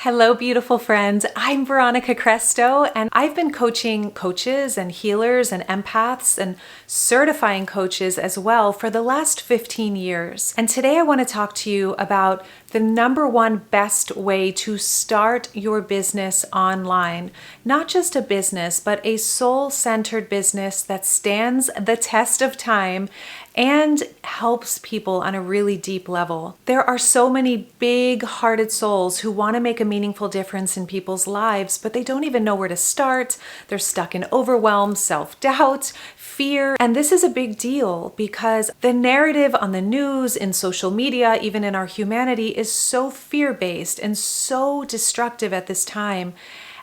Hello, beautiful friends. I'm Veronica Cresto, and I've been coaching coaches and healers and empaths and certifying coaches as well for the last 15 years. And today I want to talk to you about the number one best way to start your business online. Not just a business, but a soul-centered business that stands the test of time and helps people on a really deep level. There are so many big-hearted souls who want to make a meaningful difference in people's lives, but they don't even know where to start. They're stuck in overwhelm, self-doubt, fear. And this is a big deal because the narrative on the news, in social media, even in our humanity, is so fear-based and so destructive at this time.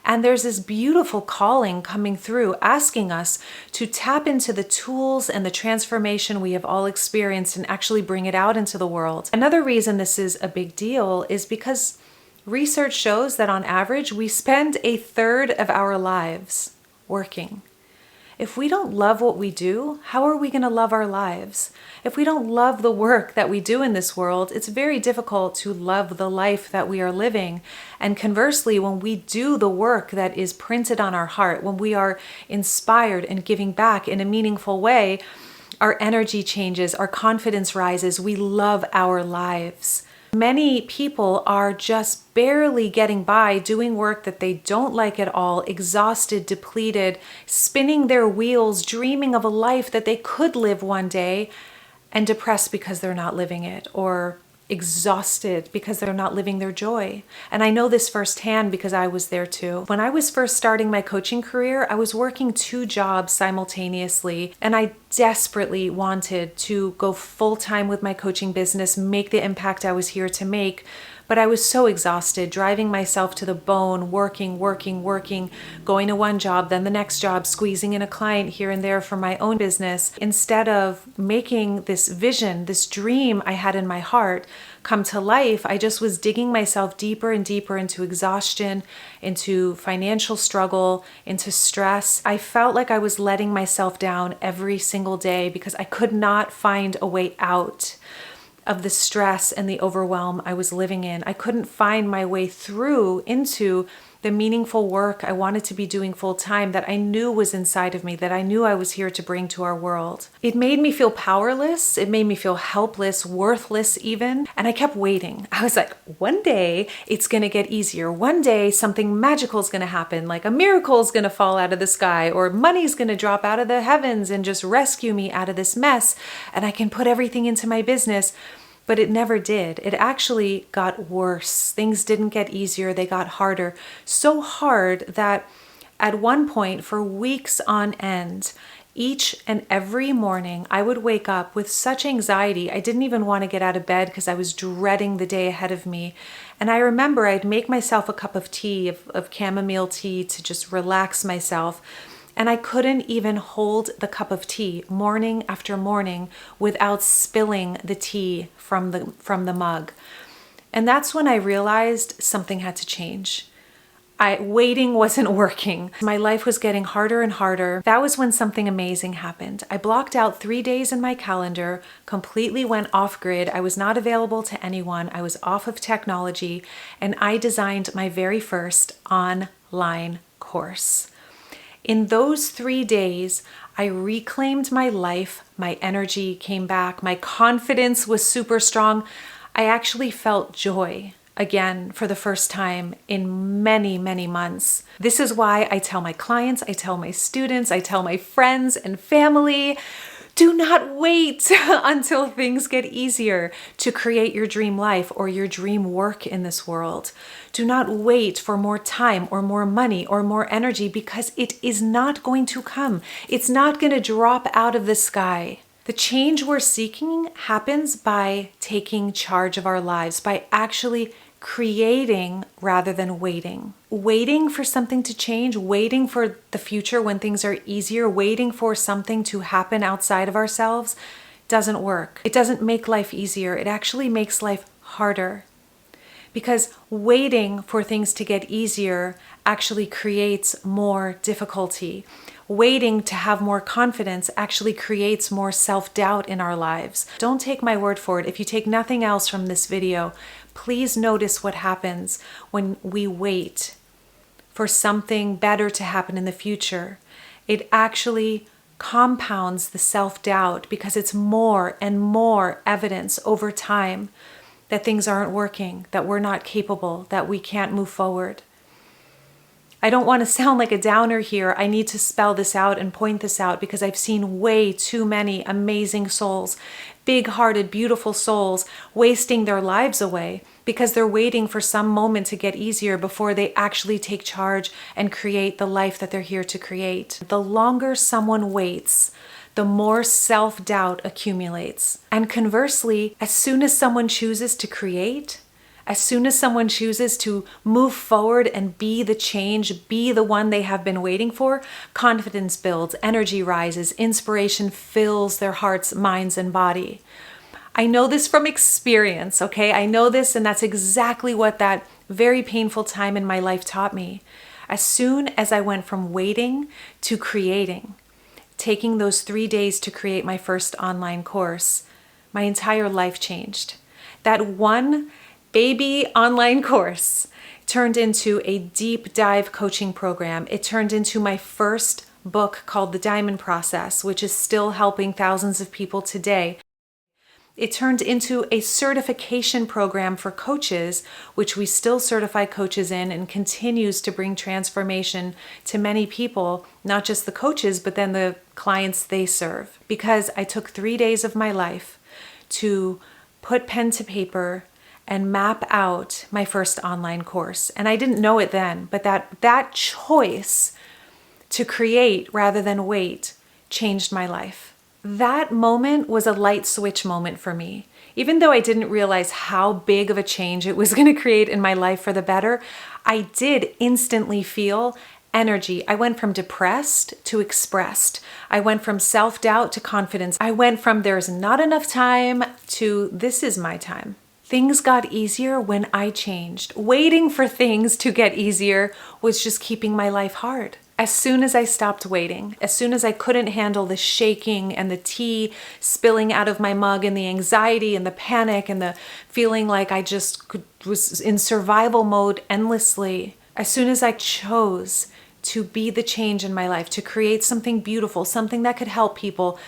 And there's this beautiful calling coming through asking us to tap into the tools and the transformation we have all experienced and actually bring it out into the world. Another reason this is a big deal is because research shows that on average, we spend a third of our lives working. If we don't love what we do, how are we going to love our lives? If we don't love the work that we do in this world, it's very difficult to love the life that we are living. And conversely, when we do the work that is printed on our heart, when we are inspired and giving back in a meaningful way, our energy changes, our confidence rises, we love our lives. Many people are just barely getting by doing work that they don't like at all, exhausted, depleted, spinning their wheels, dreaming of a life that they could live one day, and depressed because they're not living it, or exhausted because they're not living their joy. And I know this firsthand because I was there too. When I was first starting my coaching career, I was working 2 jobs simultaneously, and I desperately wanted to go full-time with my coaching business, make the impact I was here to make. But I was so exhausted, driving myself to the bone, working, going to one job, then the next job, squeezing in a client here and there for my own business, instead of making this vision, this dream I had in my heart come to life. I just was digging myself deeper and deeper into exhaustion, into financial struggle, into stress. I felt like I was letting myself down every single day because I could not find a way out of the stress and the overwhelm I was living in. I couldn't find my way through into the meaningful work I wanted to be doing full time that I knew was inside of me, that I knew I was here to bring to our world. It made me feel powerless. It made me feel helpless, worthless even. And I kept waiting. I was like, one day it's going to get easier. One day something magical is going to happen, like a miracle is going to fall out of the sky, or money's going to drop out of the heavens and just rescue me out of this mess. And I can put everything into my business. But it never did. It actually got worse. Things didn't get easier, they got harder. So hard that at one point, for weeks on end, each and every morning, I would wake up with such anxiety. I didn't even want to get out of bed because I was dreading the day ahead of me. And I remember I'd make myself a cup of tea, of chamomile tea, to just relax myself. And I couldn't even hold the cup of tea morning after morning without spilling the tea from the mug. And that's when I realized something had to change. Waiting wasn't working. My life was getting harder and harder. That was when something amazing happened. I blocked out 3 days in my calendar, completely went off grid. I was not available to anyone. I was off of technology, and I designed my very first online course. In those 3 days, I reclaimed my life, my energy came back, my confidence was super strong. I actually felt joy again for the first time in many, many months. This is why I tell my clients, I tell my students, I tell my friends and family, do not wait until things get easier to create your dream life or your dream work in this world. Do not wait for more time or more money or more energy because it is not going to come. It's not going to drop out of the sky. The change we're seeking happens by taking charge of our lives, by actually creating rather than waiting. Waiting for something to change, waiting for the future when things are easier, waiting for something to happen outside of ourselves doesn't work. It doesn't make life easier. It actually makes life harder. Because waiting for things to get easier actually creates more difficulty. Waiting to have more confidence actually creates more self-doubt in our lives. Don't take my word for it. If you take nothing else from this video, Please notice what happens when we wait for something better to happen in the future. It actually compounds the self-doubt because it's more and more evidence over time that things aren't working, that we're not capable, that we can't move forward. I don't want to sound like a downer here. I need to spell this out and point this out because I've seen way too many amazing souls, big-hearted, beautiful souls, wasting their lives away because they're waiting for some moment to get easier before they actually take charge and create the life that they're here to create. The longer someone waits, the more self-doubt accumulates. And conversely, as soon as someone chooses to create, as soon as someone chooses to move forward and be the change, be the one they have been waiting for, confidence builds, energy rises, inspiration fills their hearts, minds, and body. I know this from experience, okay? I know this, and that's exactly what that very painful time in my life taught me. As soon as I went from waiting to creating, taking those 3 days to create my first online course, my entire life changed. That one baby online course turned into a deep dive coaching program. It turned into my first book called The Diamond Process, which is still helping thousands of people today. It turned into a certification program for coaches, which we still certify coaches in and continues to bring transformation to many people, not just the coaches, but then the clients they serve. Because I took 3 days of my life to put pen to paper and map out my first online course. And I didn't know it then, but that choice to create rather than wait changed my life. That moment was a light switch moment for me. Even though I didn't realize how big of a change it was going to create in my life for the better, I did instantly feel energy. I went from depressed to expressed. I went from self-doubt to confidence. I went from there's not enough time to this is my time. Things got easier when I changed. Waiting for things to get easier was just keeping my life hard. As soon as I stopped waiting, as soon as I couldn't handle the shaking and the tea spilling out of my mug and the anxiety and the panic and the feeling like I just was in survival mode endlessly, as soon as I chose to be the change in my life, to create something beautiful, something that could help people,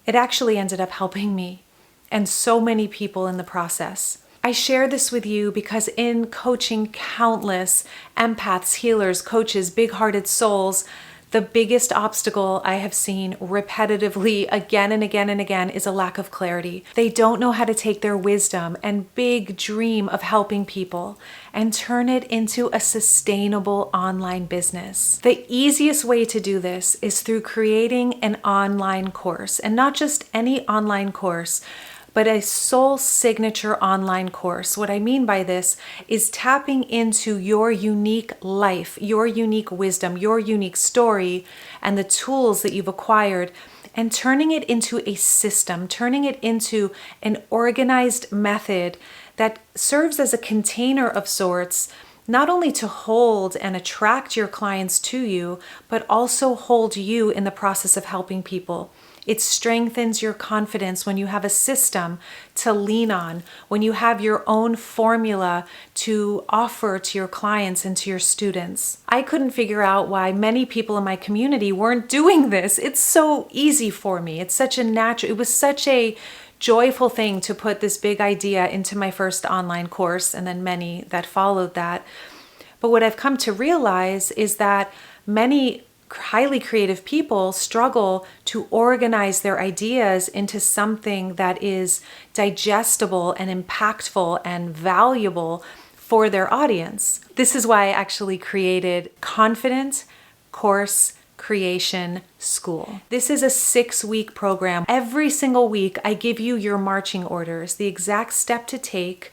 it actually ended up helping me and so many people in the process. I share this with you because in coaching countless empaths, healers, coaches, big-hearted souls, the biggest obstacle I have seen repetitively again and again and again is a lack of clarity. They don't know how to take their wisdom and big dream of helping people and turn it into a sustainable online business. The easiest way to do this is through creating an online course, and not just any online course, but a soul signature online course. What I mean by this is tapping into your unique life, your unique wisdom, your unique story, and the tools that you've acquired, and turning it into a system, turning it into an organized method that serves as a container of sorts, not only to hold and attract your clients to you, but also hold you in the process of helping people. It strengthens your confidence when you have a system to lean on, when you have your own formula to offer to your clients and to your students. I couldn't figure out why many people in my community weren't doing this. It's so easy for me. It was such a joyful thing to put this big idea into my first online course and then many that followed that. But what I've come to realize is that many highly creative people struggle to organize their ideas into something that is digestible and impactful and valuable for their audience. This is why I actually created Confident Course Creation School. This is a 6-week program. Every single week, I give you your marching orders, the exact step to take.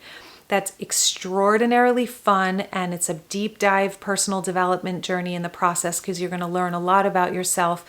That's extraordinarily fun, and it's a deep dive personal development journey in the process because you're going to learn a lot about yourself.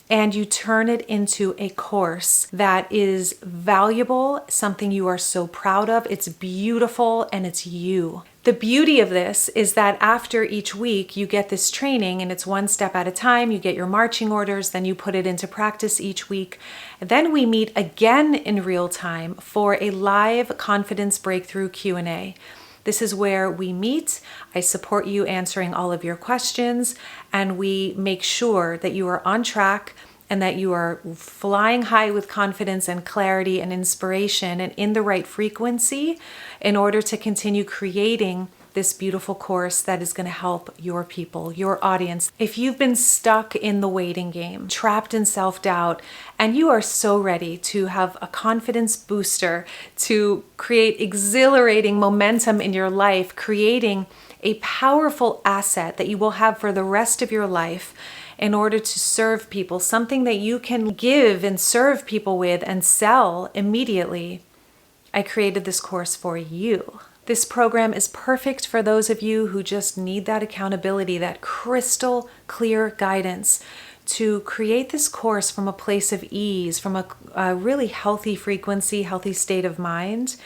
and you turn it into a course that is valuable, something you are so proud of. It's beautiful and it's you. The beauty of this is that after each week you get this training, and it's one step at a time. You get your marching orders, then you put it into practice each week. Then we meet again in real time for a live confidence breakthrough Q&A. This is where we meet. I support you answering all of your questions, and we make sure that you are on track and that you are flying high with confidence and clarity and inspiration and in the right frequency in order to continue creating this beautiful course that is going to help your people, your audience. If you've been stuck in the waiting game, trapped in self-doubt, and you are so ready to have a confidence booster, to create exhilarating momentum in your life, creating a powerful asset that you will have for the rest of your life, in order to serve people, something that you can give and serve people with and sell immediately, I created this course for you. This program is perfect for those of you who just need that accountability, that crystal clear guidance to create this course from a place of ease, from a really healthy frequency, healthy state of mind,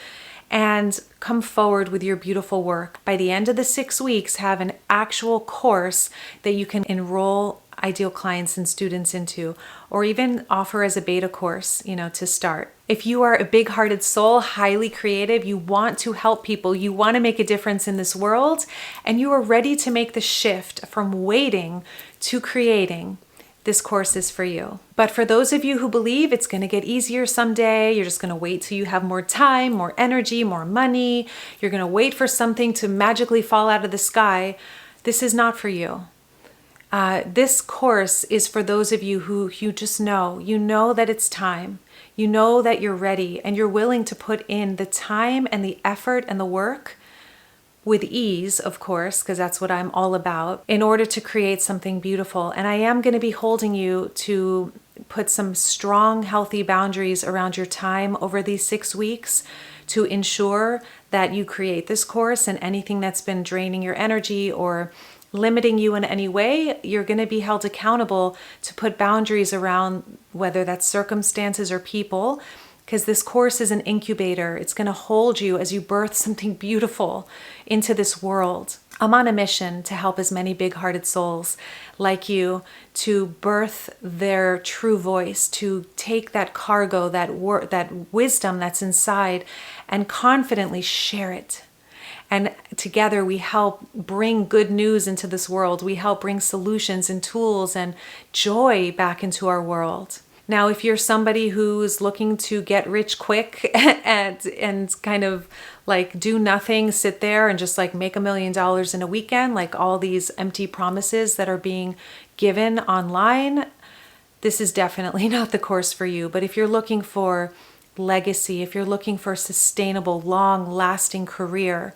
and come forward with your beautiful work. By the end of the 6 weeks, have an actual course that you can enroll ideal clients and students into, or even offer as a beta course, to start. If you are a big-hearted soul, highly creative, you want to help people, you want to make a difference in this world, and you are ready to make the shift from waiting to creating, this course is for you. But for those of you who believe it's going to get easier someday, you're just going to wait till you have more time, more energy, more money, you're going to wait for something to magically fall out of the sky, this is not for you. This course is for those of you who you just know that it's time. You know that you're ready and you're willing to put in the time and the effort and the work with ease, of course, because that's what I'm all about, in order to create something beautiful. And I am going to be holding you to put some strong, healthy boundaries around your time over these 6 weeks to ensure that you create this course, and anything that's been draining your energy or limiting you in any way, you're going to be held accountable to put boundaries around, whether that's circumstances or people, because this course is an incubator. It's going to hold you as you birth something beautiful into this world. I'm on a mission to help as many big-hearted souls like you to birth their true voice, to take that cargo, that wisdom that's inside, and confidently share it. And together we help bring good news into this world. We help bring solutions and tools and joy back into our world. Now, if you're somebody who's looking to get rich quick and kind of like do nothing, sit there and just like make $1 million in a weekend, like all these empty promises that are being given online, this is definitely not the course for you. But if you're looking for legacy, if you're looking for a sustainable, long-lasting career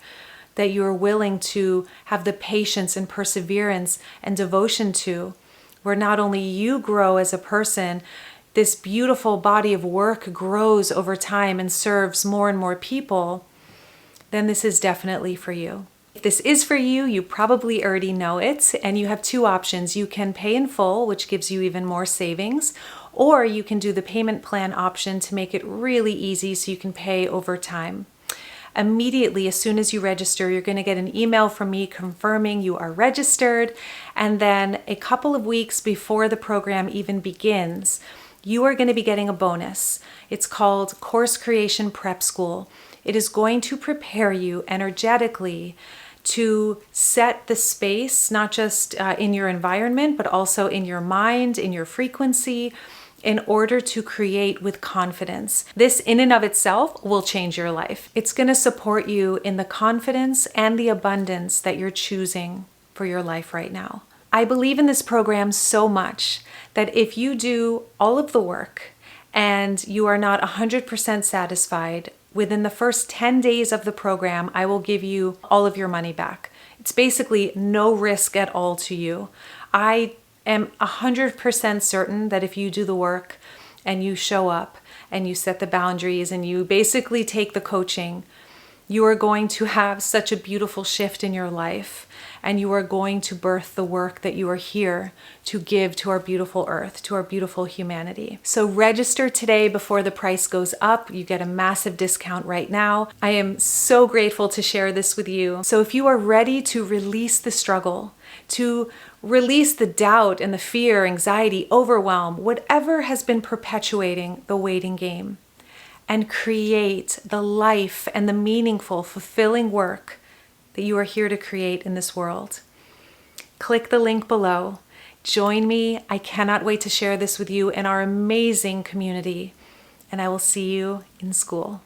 that you're willing to have the patience and perseverance and devotion to, where not only you grow as a person, this beautiful body of work grows over time and serves more and more people, then this is definitely for you. If this is for you, you probably already know it, and you have 2 options. You can pay in full, which gives you even more savings, or you can do the payment plan option to make it really easy so you can pay over time. Immediately, as soon as you register, you're going to get an email from me confirming you are registered, and then a couple of weeks before the program even begins, you are going to be getting a bonus. It's called Course Creation Prep School. It is going to prepare you energetically to set the space, not just in your environment, but also in your mind, in your frequency, in order to create with confidence. This in and of itself will change your life. It's going to support you in the confidence and the abundance that you're choosing for your life right now. I believe in this program so much that if you do all of the work and you are not 100% satisfied, within the first 10 days of the program, I will give you all of your money back. It's basically no risk at all to you. I am 100% certain that if you do the work and you show up and you set the boundaries and you basically take the coaching, You are going to have such a beautiful shift in your life, and you are going to birth the work that you are here to give to our beautiful earth, to our beautiful humanity. So register today before the price goes up. You get a massive discount right now. I am so grateful to share this with you. So if you are ready to release the struggle, to release the doubt and the fear, anxiety, overwhelm, whatever has been perpetuating the waiting game, and create the life and the meaningful, fulfilling work that you are here to create in this world, click the link below. Join me. I cannot wait to share this with you in our amazing community, and I will see you in school.